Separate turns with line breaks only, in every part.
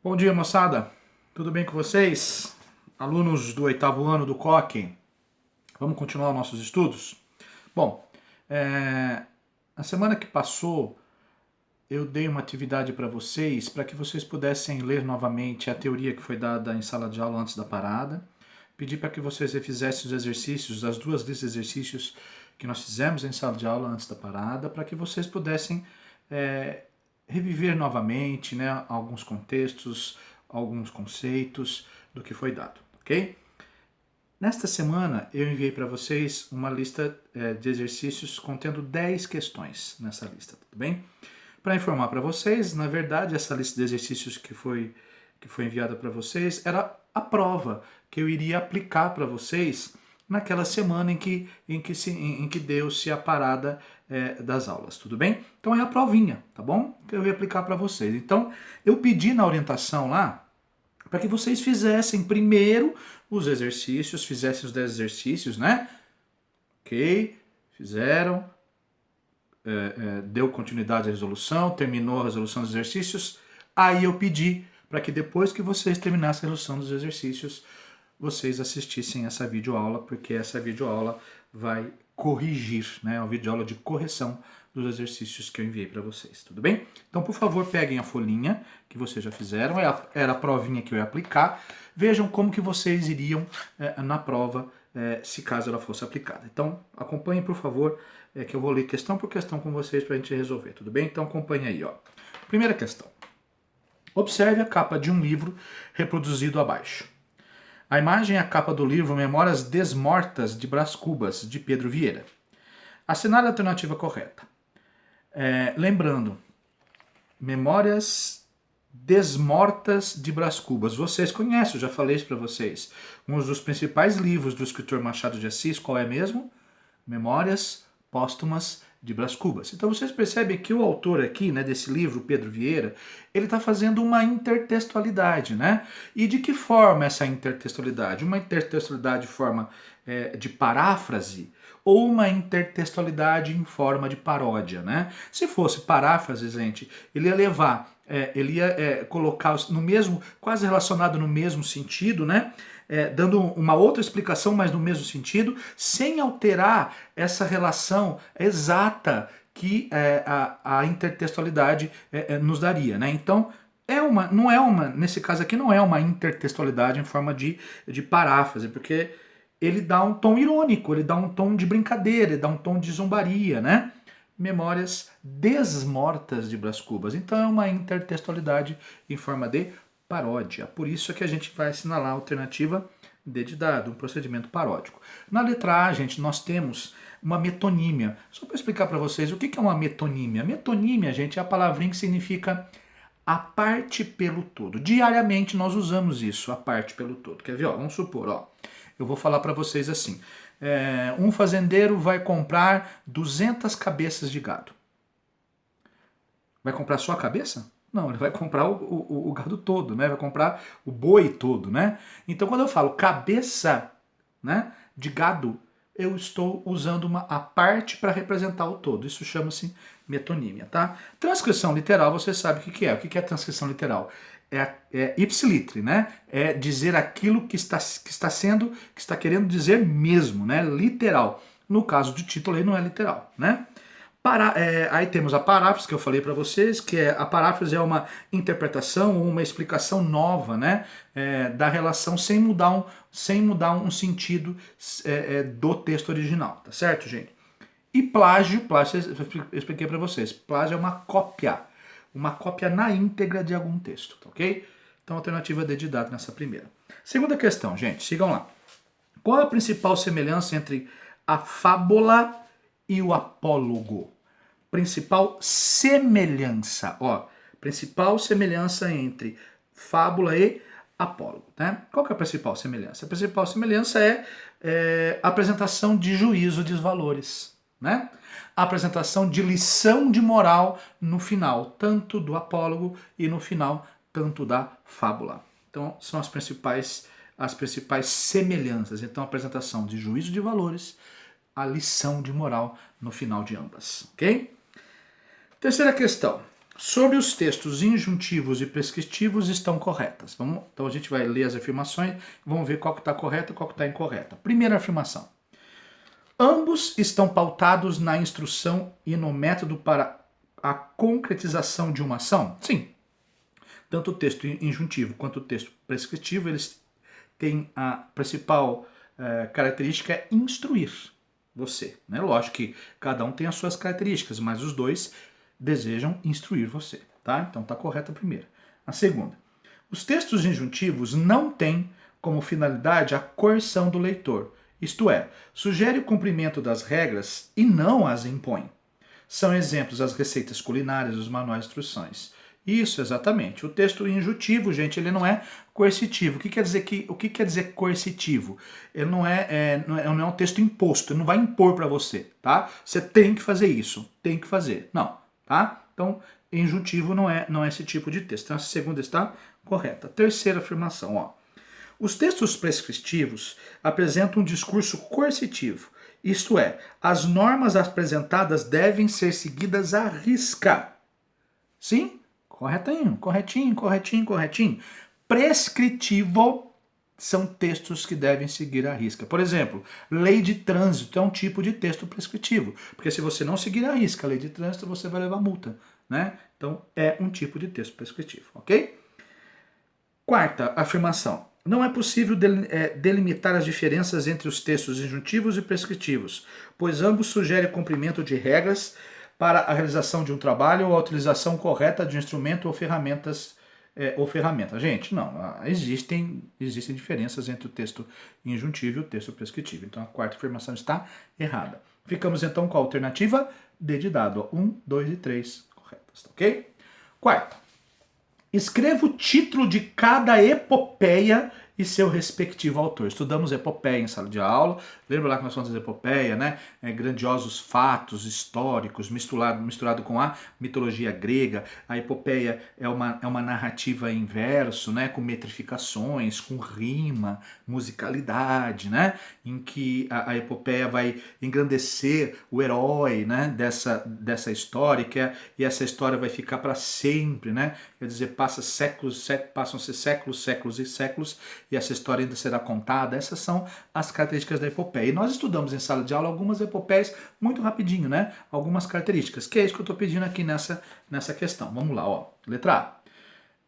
Bom dia, moçada. Tudo bem com vocês? Alunos do oitavo ano do COC, vamos continuar nossos estudos? Bom, a semana que passou eu dei uma atividade para que vocês pudessem ler novamente a teoria que foi dada em sala de aula antes da parada. Pedi para que vocês refizessem os exercícios, as duas listas de exercícios que nós fizemos em sala de aula antes da parada, para que vocês pudessem reviver novamente, né, alguns contextos, alguns conceitos do que foi dado, ok? Nesta semana eu enviei para vocês uma lista de exercícios contendo 10 questões nessa lista, tudo bem? Para informar para vocês, na verdade, essa lista de exercícios que foi enviada para vocês era a prova que eu iria aplicar para vocês naquela semana em que deu-se a parada das aulas, tudo bem? Então é a provinha, tá bom? Que eu ia aplicar para vocês. Então eu pedi na orientação lá para que vocês fizessem primeiro os exercícios, fizessem os 10 exercícios, né? Ok, fizeram, deu continuidade à resolução, terminou a resolução dos exercícios, aí eu pedi para que depois que vocês terminassem a resolução dos exercícios, vocês assistissem essa videoaula, porque essa videoaula vai corrigir, né? É uma videoaula de correção dos exercícios que eu enviei para vocês, tudo bem? Então, por favor, peguem a folhinha que vocês já fizeram, era a provinha que eu ia aplicar, vejam como que vocês iriam na prova, se caso ela fosse aplicada. Então, acompanhem, por favor, que eu vou ler questão por questão com vocês para a gente resolver, tudo bem? Então, acompanhe aí, ó. Primeira questão. Observe a capa de um livro reproduzido abaixo. A imagem é a capa do livro Memórias Desmortas de Brás Cubas, de Pedro Vieira. Assinale a alternativa correta. Lembrando, Memórias Desmortas de Brás Cubas. Vocês conhecem, eu já falei isso para vocês. Um dos principais livros do escritor Machado de Assis, qual é mesmo? Memórias Póstumas de Brás Cubas. Então vocês percebem que o autor aqui, né, desse livro, Pedro Vieira, ele está fazendo uma intertextualidade, né? E de que forma essa intertextualidade? Uma intertextualidade em forma de paráfrase ou uma intertextualidade em forma de paródia, né? Se fosse paráfrase, gente, ele ia levar, ele ia colocar no mesmo, quase relacionado no mesmo sentido, né? Dando uma outra explicação, mas no mesmo sentido, sem alterar essa relação exata que a intertextualidade nos daria, né? Então, não é uma, nesse caso aqui, não é uma intertextualidade em forma de paráfrase, porque ele dá um tom irônico, ele dá um tom de brincadeira, ele dá um tom de zombaria, né? Memórias Desmortas de Brás Cubas. Então é uma intertextualidade em forma de paródia. Por isso é que a gente vai assinalar a alternativa D de dado, um procedimento paródico. Na letra A, gente, nós temos uma metonímia. Só para explicar para vocês o que é uma metonímia. Metonímia, gente, é a palavrinha que significa a parte pelo todo. Diariamente nós usamos isso, a parte pelo todo. Quer ver? Ó, vamos supor, ó, eu vou falar para vocês assim. Um fazendeiro vai comprar 200 cabeças de gado. Vai comprar só a cabeça? Não, ele vai comprar o gado todo, né? Vai comprar o boi todo, né? Então, quando eu falo cabeça, né, de gado, eu estou usando a parte para representar o todo. Isso chama-se metonímia, tá? Transcrição literal, você sabe o que é. O que é transcrição literal? É ipsilitre, né? É dizer aquilo que está querendo dizer mesmo, né? Literal. No caso do título aí não é literal, né? Aí temos a paráfrase que eu falei para vocês, que a paráfrase é uma interpretação ou uma explicação nova, né, da relação sem mudar um sentido do texto original, tá certo, gente? E plágio eu expliquei para vocês, plágio é uma cópia na íntegra de algum texto, tá ok? Então alternativa D de dado nessa primeira. Segunda questão, gente, sigam lá. Qual é a principal semelhança entre a fábula e o apólogo? Principal semelhança, ó, principal semelhança entre fábula e apólogo, né? Qual que é a principal semelhança? A principal semelhança é a apresentação de juízo de valores, né? A apresentação de lição de moral no final, tanto do apólogo e no final, tanto da fábula. Então, são as principais semelhanças. Então, a apresentação de juízo de valores, a lição de moral no final de ambas, ok? Terceira questão. Sobre os textos injuntivos e prescritivos estão corretas. Então a gente vai ler as afirmações, vamos ver qual que está correta e qual que está incorreta. Primeira afirmação. Ambos estão pautados na instrução e no método para a concretização de uma ação? Sim. Tanto o texto injuntivo quanto o texto prescritivo, eles têm a principal característica é instruir você. Né? Lógico que cada um tem as suas características, mas os dois desejam instruir você. Tá? Então está correta a primeira. A segunda. Os textos injuntivos não têm como finalidade a coerção do leitor. Isto é, sugere o cumprimento das regras e não as impõe. São exemplos as receitas culinárias, os manuais de instruções. Isso, exatamente. O texto injuntivo, gente, ele não é coercitivo. O que quer dizer coercitivo? Ele não é um texto imposto, ele não vai impor para você, tá? Você tem que fazer isso, tem que fazer. Não, tá? Então, injuntivo não é esse tipo de texto. Então, a segunda está correta. Terceira afirmação, ó. Os textos prescritivos apresentam um discurso coercitivo, isto é, as normas apresentadas devem ser seguidas à risca. Sim? Corretinho, corretinho, corretinho, corretinho. Prescritivo são textos que devem seguir à risca. Por exemplo, lei de trânsito é um tipo de texto prescritivo, porque se você não seguir à risca a lei de trânsito, você vai levar multa, né? Então, é um tipo de texto prescritivo, ok? Quarta afirmação. Não é possível delimitar as diferenças entre os textos injuntivos e prescritivos, pois ambos sugerem o cumprimento de regras para a realização de um trabalho ou a utilização correta de um instrumento ou ferramenta. Gente, não, existem diferenças entre o texto injuntivo e o texto prescritivo. Então a quarta afirmação está errada. Ficamos então com a alternativa D de dado. 1, 2 e 3 corretas, ok? Quarta. Escreva o título de cada epopeia e seu respectivo autor. Estudamos epopeia em sala de aula. Lembra lá que nós falamos de epopeia, né? Grandiosos fatos históricos misturado com a mitologia grega. A epopeia é uma narrativa em verso, né? Com metrificações, com rima, musicalidade, né? Em que a epopeia vai engrandecer o herói, né? Dessa história, e essa história vai ficar para sempre, né? Quer dizer, passam-se séculos, séculos e séculos, e essa história ainda será contada. Essas são as características da epopeia. E nós estudamos em sala de aula algumas epopeias muito rapidinho, né? Algumas características, que é isso que eu estou pedindo aqui nessa questão. Vamos lá, ó. Letra A.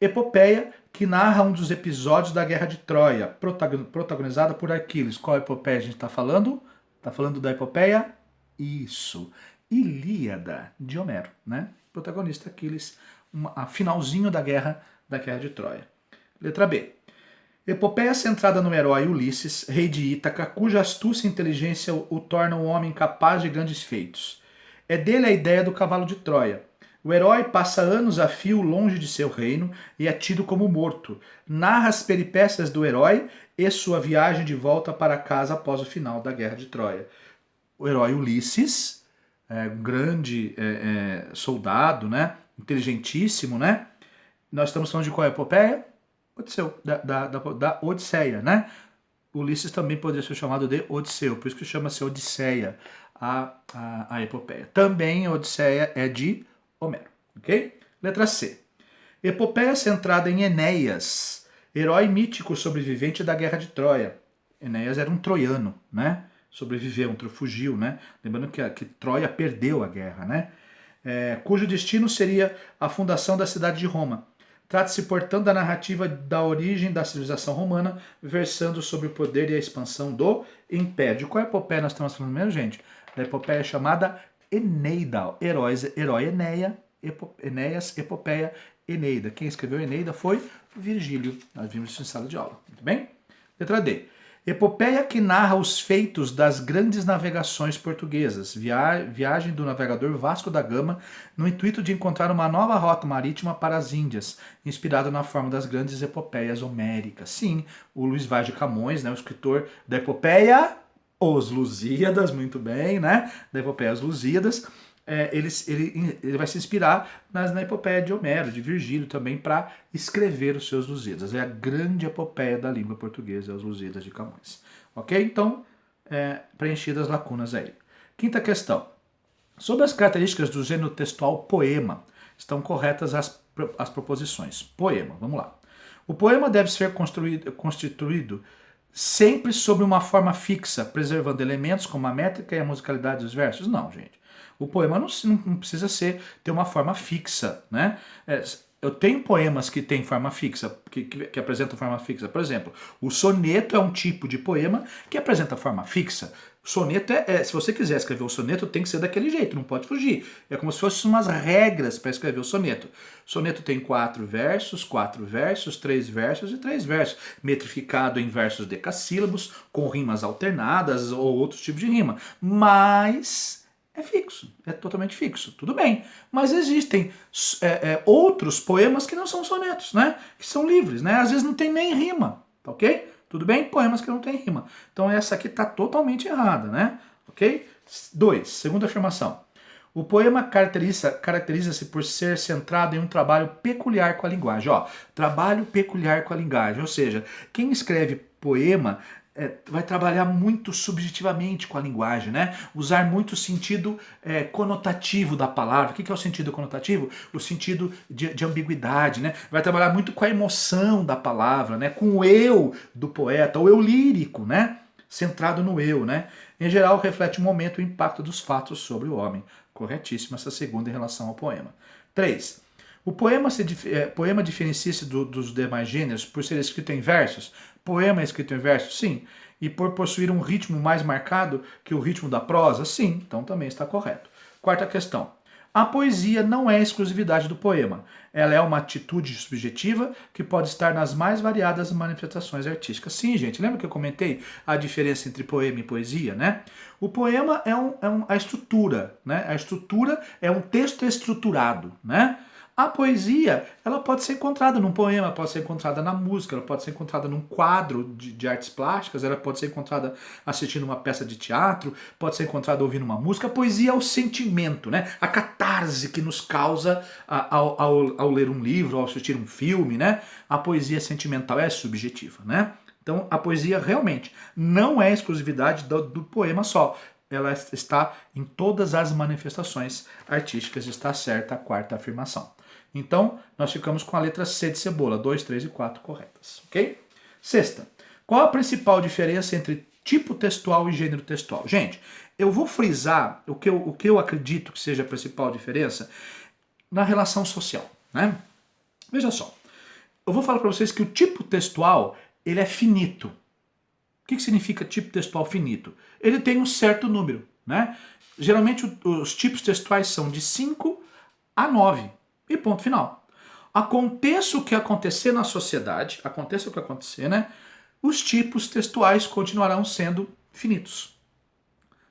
Epopeia que narra um dos episódios da Guerra de Troia, protagonizada por Aquiles. Qual epopeia a gente está falando? Está falando da epopeia? Isso. Ilíada, de Homero, né? Protagonista Aquiles, a finalzinho da Guerra de Troia. Letra B. Epopeia centrada no herói Ulisses, rei de Ítaca, cuja astúcia e inteligência o torna um homem capaz de grandes feitos. É dele a ideia do cavalo de Troia. O herói passa anos a fio longe de seu reino e é tido como morto. Narra as peripécias do herói e sua viagem de volta para casa após o final da Guerra de Troia. O herói Ulisses, um grande soldado, né? Inteligentíssimo, né? Nós estamos falando de qual epopeia? Odisseu, da Odisseia, né? Ulisses também poderia ser chamado de Odisseu, por isso que chama-se Odisseia, a epopeia. Também a Odisseia é de Homero, ok? Letra C. Epopeia centrada em Enéas, herói mítico sobrevivente da Guerra de Troia. Enéas era um troiano, né? Sobreviveu, fugiu, né? Lembrando que Troia perdeu a guerra, né? Cujo destino seria a fundação da cidade de Roma. Trata-se, portanto, da narrativa da origem da civilização romana, versando sobre o poder e a expansão do Império. De qual epopeia nós estamos falando mesmo, gente? Da epopeia chamada Eneida. Herói Enéas, epopeia Eneida. Quem escreveu Eneida foi Virgílio. Nós vimos isso em sala de aula. Muito bem? Letra D. Epopeia que narra os feitos das grandes navegações portuguesas, viagem do navegador Vasco da Gama no intuito de encontrar uma nova rota marítima para as Índias, inspirado na forma das grandes epopeias homéricas. Sim, o Luís Vaz de Camões, né, o escritor da epopeia Os Lusíadas, muito bem, né, da epopeia Os Lusíadas, ele vai se inspirar na epopeia de Homero, de Virgílio também, para escrever os seus Lusíadas. É a grande epopeia da língua portuguesa, os Lusíadas de Camões. Ok? Então, preenchidas as lacunas aí. Quinta questão. Sobre as características do gênero textual poema, Estão corretas as proposições. Poema, vamos lá. O poema deve ser constituído sempre sob uma forma fixa, preservando elementos como a métrica e a musicalidade dos versos? Não, gente. O poema não precisa ter uma forma fixa, né? Eu tenho poemas que têm forma fixa, que apresentam forma fixa. Por exemplo, o soneto é um tipo de poema que apresenta forma fixa. Soneto se você quiser escrever o soneto, tem que ser daquele jeito, não pode fugir. É como se fossem umas regras para escrever o soneto. Soneto tem 4 versos, 3 versos e 3 versos, metrificado em versos decassílabos, com rimas alternadas ou outros tipos de rima. Mas é fixo, é totalmente fixo, tudo bem. Mas existem outros poemas que não são sonetos, né? Que são livres, né? Às vezes não tem nem rima, tá ok? Tudo bem? Poemas que não tem rima. Então essa aqui está totalmente errada, né? Ok? 2. Segunda afirmação. O poema caracteriza-se por ser centrado em um trabalho peculiar com a linguagem. Ó, trabalho peculiar com a linguagem. Ou seja, quem escreve poema vai trabalhar muito subjetivamente com a linguagem, né? Usar muito o sentido conotativo da palavra. O que é o sentido conotativo? O sentido de ambiguidade, né? Vai trabalhar muito com a emoção da palavra, né? Com o eu do poeta, o eu lírico, né? Centrado no eu, né? Em geral, reflete o momento e o impacto dos fatos sobre o homem. Corretíssima essa segunda em relação ao poema. 3. O poema diferencia-se dos demais gêneros por ser escrito em versos. Poema é escrito em versos? Sim. E por possuir um ritmo mais marcado que o ritmo da prosa? Sim. Então também está correto. Quarta questão. A poesia não é exclusividade do poema. Ela é uma atitude subjetiva que pode estar nas mais variadas manifestações artísticas. Sim, gente, lembra que eu comentei a diferença entre poema e poesia, né? O poema é a estrutura, né? A estrutura é um texto estruturado, né? A poesia, ela pode ser encontrada num poema, pode ser encontrada na música, ela pode ser encontrada num quadro de artes plásticas, ela pode ser encontrada assistindo uma peça de teatro, pode ser encontrada ouvindo uma música. A poesia é o sentimento, né? A catarse que nos causa ao ler um livro, ao assistir um filme, né? A poesia sentimental é subjetiva, né? Então, a poesia realmente não é exclusividade do poema só. Ela está em todas as manifestações artísticas, está certa a quarta afirmação. Então, nós ficamos com a letra C de cebola, 2, 3 e 4 corretas, ok? Sexta, qual a principal diferença entre tipo textual e gênero textual? Gente, eu vou frisar o que eu acredito que seja a principal diferença na relação social, né? Veja só, eu vou falar para vocês que o tipo textual, ele é finito. O que significa tipo textual finito? Ele tem um certo número, né? Geralmente os tipos textuais são de 5 a 9 e ponto final. Aconteça o que acontecer na sociedade, aconteça o que acontecer, né? Os tipos textuais continuarão sendo finitos,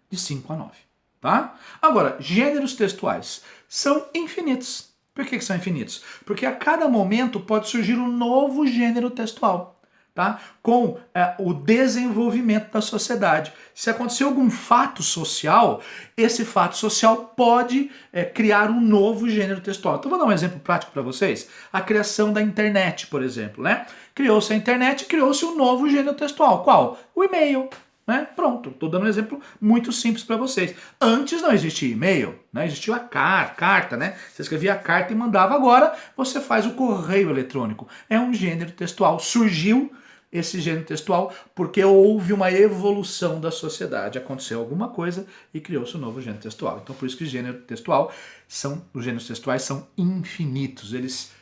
de 5 a 9, tá? Agora, gêneros textuais são infinitos. Por que são infinitos? Porque a cada momento pode surgir um novo gênero textual. Tá? Com o desenvolvimento da sociedade. Se acontecer algum fato social, esse fato social pode criar um novo gênero textual. Então vou dar um exemplo prático para vocês. A criação da internet, por exemplo. Né? Criou-se a internet, criou-se um novo gênero textual. Qual? O e-mail. Né? Pronto, estou dando um exemplo muito simples para vocês. Antes não existia e-mail, né? Existia a carta, né? Você escrevia a carta e mandava. Agora você faz o correio eletrônico. É um gênero textual. Surgiu esse gênero textual porque houve uma evolução da sociedade, aconteceu alguma coisa e criou-se um novo gênero textual. Então por isso que os gêneros textuais são infinitos, eles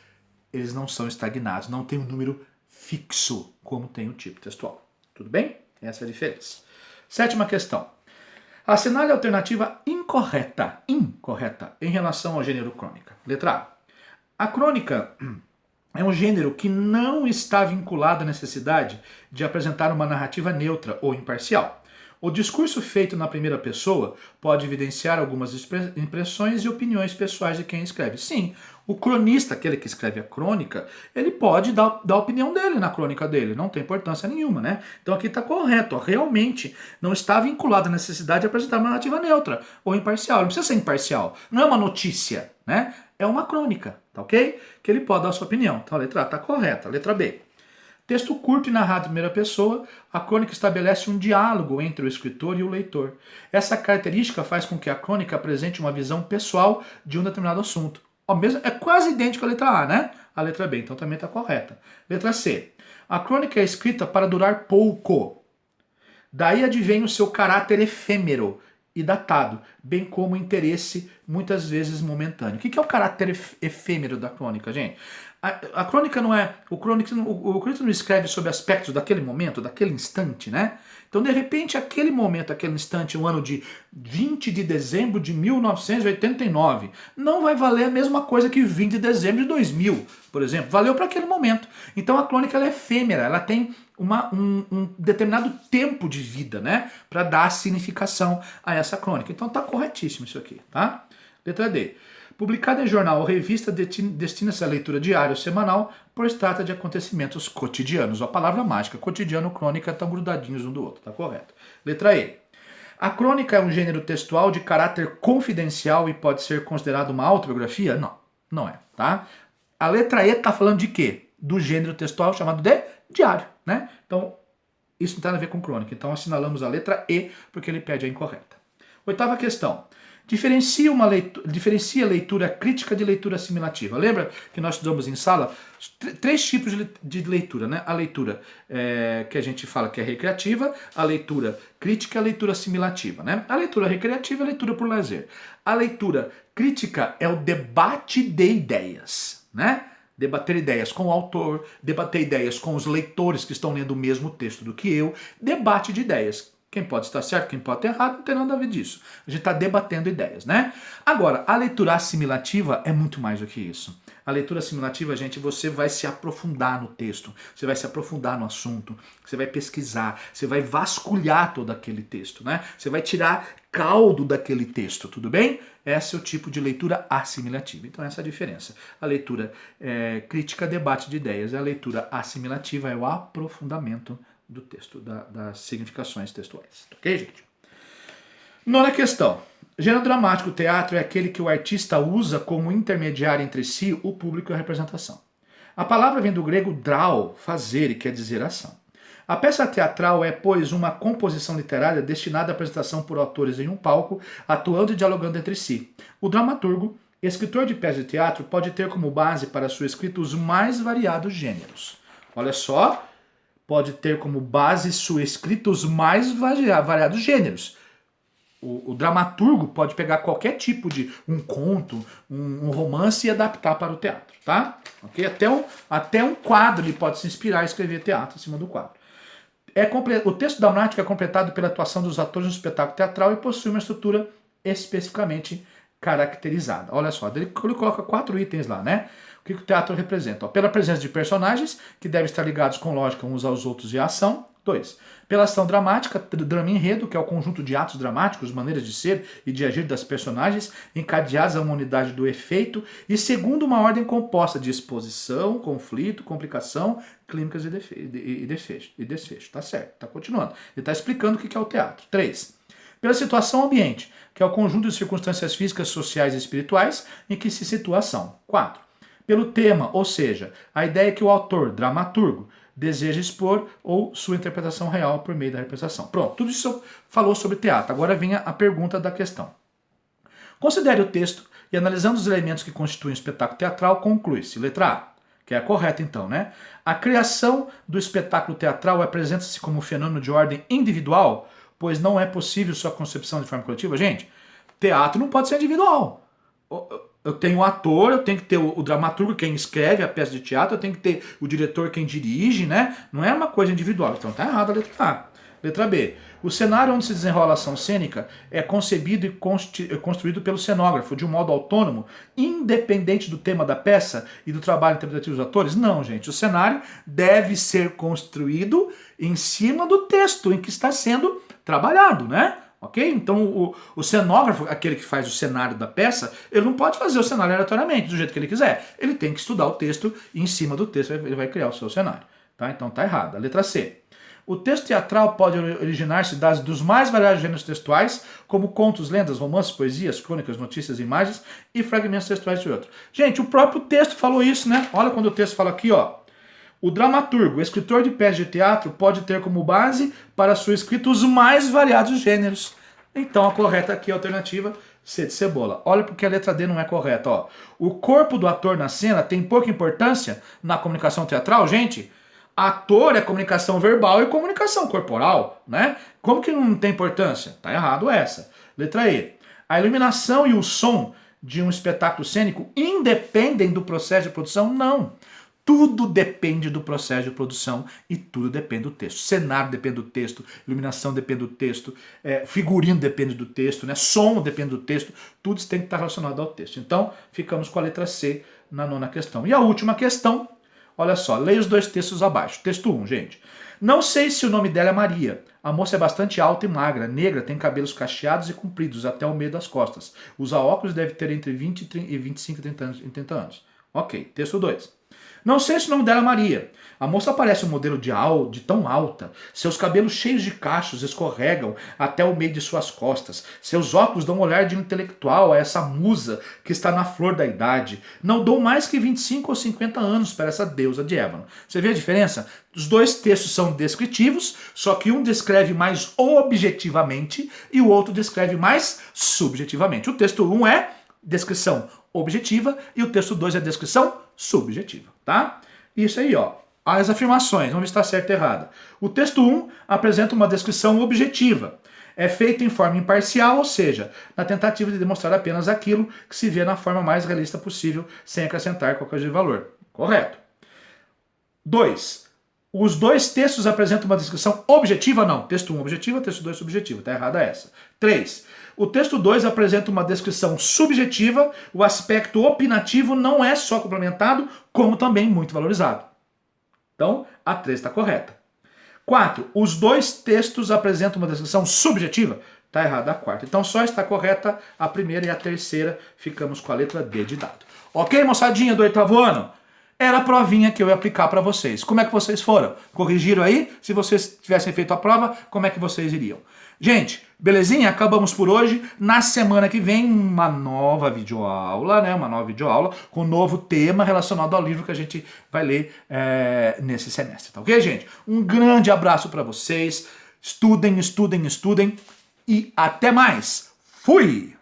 não são estagnados, não tem um número fixo como tem o tipo textual. Tudo bem? Essa é a diferença. Sétima questão. Assinale a alternativa incorreta em relação ao gênero crônica. Letra A. A crônica é um gênero que não está vinculado à necessidade de apresentar uma narrativa neutra ou imparcial. O discurso feito na primeira pessoa pode evidenciar algumas impressões e opiniões pessoais de quem escreve. Sim, o cronista, aquele que escreve a crônica, ele pode dar a opinião dele na crônica dele, não tem importância nenhuma, né? Então aqui está correto, ó, realmente não está vinculado à necessidade de apresentar uma narrativa neutra ou imparcial. Não precisa ser imparcial, não é uma notícia, né? É uma crônica, tá ok? Que ele pode dar a sua opinião. Então a letra A está correta. Letra B. Texto curto e narrado em primeira pessoa, a crônica estabelece um diálogo entre o escritor e o leitor. Essa característica faz com que a crônica apresente uma visão pessoal de um determinado assunto. Ó, mesmo, é quase idêntico à letra A, né? A letra B, então também está correta. Letra C. A crônica é escrita para durar pouco. Daí advém o seu caráter efêmero e datado, bem como o interesse, muitas vezes momentâneo. O que é o caráter efêmero da crônica, gente? A crônica não é... O cronista não escreve sobre aspectos daquele momento, daquele instante, né? Então, de repente, aquele momento, aquele instante, o ano de 20 de dezembro de 1989, não vai valer a mesma coisa que 20 de dezembro de 2000, por exemplo. Valeu para aquele momento. Então, a crônica ela é efêmera, ela tem um determinado tempo de vida, né? Para dar significação a essa crônica. Então, tá corretíssimo isso aqui, tá? Letra D. Publicada em jornal ou revista, destina-se à leitura diária ou semanal, pois trata de acontecimentos cotidianos. A palavra mágica, cotidiano, crônica, estão grudadinhos um do outro, tá correto. Letra E. A crônica é um gênero textual de caráter confidencial e pode ser considerado uma autobiografia? Não, não é, tá? A letra E está falando de quê? Do gênero textual chamado de diário, né? Então, isso não tem nada a ver com crônica. Então, assinalamos a letra E porque ele pede a incorreta. Oitava questão. Diferencia leitura crítica de leitura assimilativa. Lembra que nós estudamos em sala três tipos de leitura, né? A leitura que a gente fala que é recreativa, a leitura crítica e a leitura assimilativa, né? A leitura recreativa é a leitura por lazer. A leitura crítica é o debate de ideias, né? Debater ideias com o autor, debater ideias com os leitores que estão lendo o mesmo texto do que eu, debate de ideias. Quem pode estar certo, quem pode estar errado, não tem nada a ver disso. A gente está debatendo ideias, né? Agora, a leitura assimilativa é muito mais do que isso. A leitura assimilativa, gente, você vai se aprofundar no texto, você vai se aprofundar no assunto, você vai pesquisar, você vai vasculhar todo aquele texto, né? Você vai tirar caldo daquele texto, tudo bem? Esse é o tipo de leitura assimilativa. Então, essa é a diferença. A leitura crítica, debate de ideias. A leitura assimilativa é o aprofundamento do texto, das significações textuais. Ok, gente? Nona questão. Gênero dramático, teatro, é aquele que o artista usa como intermediário entre si, o público e a representação. A palavra vem do grego drau, fazer, e quer dizer ação. A peça teatral é, pois, uma composição literária destinada à apresentação por autores em um palco, atuando e dialogando entre si. O dramaturgo, escritor de peças de teatro, pode ter como base para sua escrita os mais variados gêneros. Olha só, pode ter como base sua escrita os mais variados gêneros. O dramaturgo pode pegar qualquer tipo de um conto, um romance e adaptar para o teatro, tá? Okay? Até um quadro ele pode se inspirar e escrever teatro em cima do quadro. O texto dramático é completado pela atuação dos atores no espetáculo teatral e possui uma estrutura especificamente caracterizada. Olha só, ele coloca 4 itens lá, né? O que o teatro representa? Pela presença de personagens, que devem estar ligados com lógica uns aos outros e a ação. 2. Pela ação dramática, drama enredo, que é o conjunto de atos dramáticos, maneiras de ser e de agir das personagens, encadeados a uma unidade do efeito, e segundo uma ordem composta de exposição, conflito, complicação, clínicas e desfecho. Tá certo, tá continuando. Ele está explicando o que é o teatro. 3. Pela situação ambiente, que é o conjunto de circunstâncias físicas, sociais e espirituais em que se situa a ação. 4. Pelo tema, ou seja, a ideia que o autor, dramaturgo, deseja expor ou sua interpretação real por meio da representação. Pronto, tudo isso falou sobre teatro. Agora vem a pergunta da questão. Considere o texto e, analisando os elementos que constituem o espetáculo teatral, conclui-se. Letra A, que é a correta então, né? A criação do espetáculo teatral apresenta-se como um fenômeno de ordem individual, pois não é possível sua concepção de forma coletiva. Gente, teatro não pode ser individual. Eu tenho o ator, eu tenho que ter o dramaturgo, quem escreve a peça de teatro, eu tenho que ter o diretor, quem dirige, né? Não é uma coisa individual. Então tá errado a letra A. Letra B. O cenário onde se desenrola a ação cênica é concebido e construído pelo cenógrafo de um modo autônomo, independente do tema da peça e do trabalho interpretativo dos atores? Não, gente. O cenário deve ser construído em cima do texto em que está sendo trabalhado, né? Ok? Então o cenógrafo, aquele que faz o cenário da peça, ele não pode fazer o cenário aleatoriamente, do jeito que ele quiser. Ele tem que estudar o texto e em cima do texto ele vai criar o seu cenário. Tá? Então tá errado. A letra C. O texto teatral pode originar-se dos mais variados gêneros textuais, como contos, lendas, romances, poesias, crônicas, notícias, imagens e fragmentos textuais de outro. Gente, o próprio texto falou isso, né? Olha quando o texto fala aqui, ó. O dramaturgo, o escritor de peças de teatro, pode ter como base para sua escrita os mais variados gêneros. Então a correta aqui é a alternativa C de cebola. Olha porque a letra D não é correta. Ó. O corpo do ator na cena tem pouca importância na comunicação teatral, gente. Ator é comunicação verbal e comunicação corporal, né? Como que não tem importância? Tá errado essa. Letra E. A iluminação e o som de um espetáculo cênico independem do processo de produção? Não. Tudo depende do processo de produção e tudo depende do texto. Cenário depende do texto, iluminação depende do texto, figurino depende do texto, né? Som depende do texto, tudo isso tem que estar relacionado ao texto. Então, ficamos com a letra C na nona questão. E a última questão, olha só, leia os dois textos abaixo. Texto 1, gente. Não sei se o nome dela é Maria. A moça é bastante alta e magra, negra, tem cabelos cacheados e compridos até o meio das costas. Usa óculos e deve ter entre 20 e 25 e 30 anos. Ok, texto 2. Não sei se o nome dela é Maria. A moça parece um modelo de tão alta. Seus cabelos cheios de cachos escorregam até o meio de suas costas. Seus óculos dão um olhar de intelectual a essa musa que está na flor da idade. Não dou mais que 25 ou 50 anos para essa deusa de ébano. Você vê a diferença? Os dois textos são descritivos, só que um descreve mais objetivamente e o outro descreve mais subjetivamente. O texto 1 é descrição objetiva e o texto 2 é descrição subjetiva, tá? Isso aí, ó. As afirmações, vamos ver se está certo ou errado. O texto 1 apresenta uma descrição objetiva. É feito em forma imparcial, ou seja, na tentativa de demonstrar apenas aquilo que se vê na forma mais realista possível, sem acrescentar qualquer valor. Correto. 2. Os dois textos apresentam uma descrição objetiva? Não. Texto 1 objetiva, texto 2 subjetiva. Está errada essa. 3. O texto 2 apresenta uma descrição subjetiva. O aspecto opinativo não é só complementado, como também muito valorizado. Então, a 3 está correta. 4. Os dois textos apresentam uma descrição subjetiva? Está errada a quarta. Então, só está correta a primeira e a terceira. Ficamos com a letra D de dado. Ok, moçadinha do oitavo ano? Era a provinha que eu ia aplicar para vocês. Como é que vocês foram? Corrigiram aí? Se vocês tivessem feito a prova, como é que vocês iriam? Gente, belezinha? Acabamos por hoje. Na semana que vem, uma nova videoaula, né? Uma nova videoaula com um novo tema relacionado ao livro que a gente vai ler nesse semestre, tá ok, gente? Um grande abraço para vocês. Estudem, estudem, estudem. E até mais. Fui!